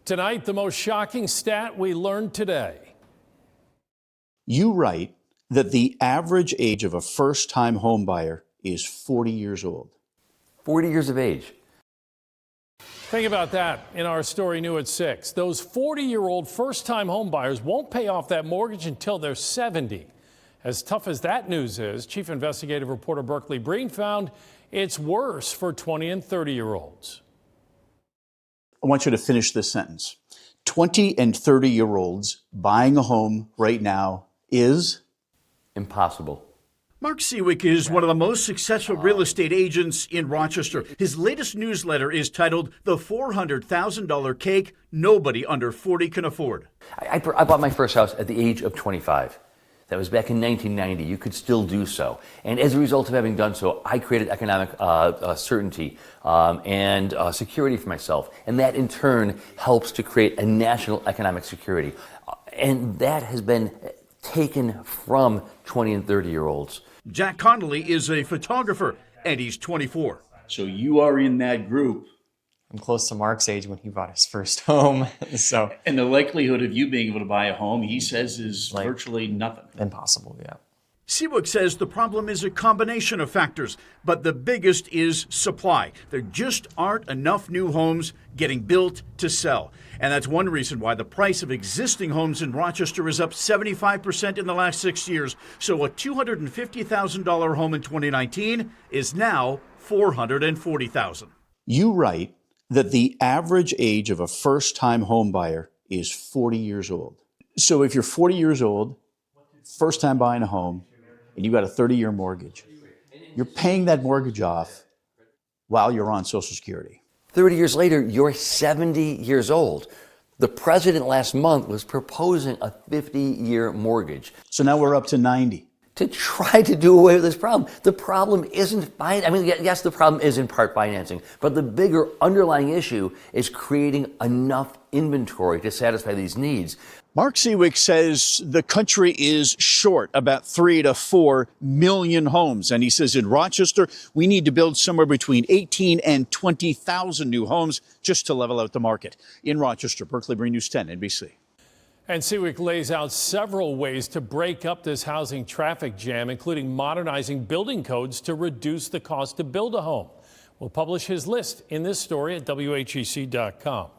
Tonight, the most shocking stat we learned today. You write that the average age of a first-time home buyer is 40 years old. 40 years of age. Think about that in our story new at 6. Those 40-year-old first-time home buyers won't pay off that mortgage until they're 70. As tough as that news is, Chief Investigative Reporter Berkeley Brean found it's worse for 20 and 30-year-olds. I want you to finish this sentence. 20 and 30-year-olds buying a home right now is impossible. Mark Seawick is one of the most successful real estate agents in Rochester. His latest newsletter is titled The $400,000 Cake Nobody Under 40 Can Afford. I bought my first house at the age of 25. That was back in 1990. You could still do so. And as a result of having done so, I created economic certainty and security for myself. And that in turn helps to create a national economic security. And that has been taken from 20 and 30-year-olds. Jack Connolly is a photographer, and he's 24. So you are in that group. I'm close to Mark's age when he bought his first home. And the likelihood of you being able to buy a home, he says, is virtually nothing. Impossible, yeah. Seawick says the problem is a combination of factors, but the biggest is supply. There just aren't enough new homes getting built to sell. And that's one reason why the price of existing homes in Rochester is up 75% in the last 6 years. So a $250,000 home in 2019 is now $440,000. You write that the average age of a first-time home buyer is 40 years old. So if you're 40 years old, first time buying a home, and you got a 30-year mortgage, you're paying that mortgage off while you're on Social Security. 30 years later, you're 70 years old. The president last month was proposing a 50-year mortgage. So now we're up to 90. To try to do away with this problem. The problem isn't yes, the problem is in part financing, but the bigger underlying issue is creating enough inventory to satisfy these needs. Mark Seawick says the country is short about 3 to 4 million homes. And he says in Rochester, we need to build somewhere between 18 and 20,000 new homes just to level out the market. In Rochester, Berkeley Brean, News 10, NBC. And Seawick lays out several ways to break up this housing traffic jam, including modernizing building codes to reduce the cost to build a home. We'll publish his list in this story at WHEC.com.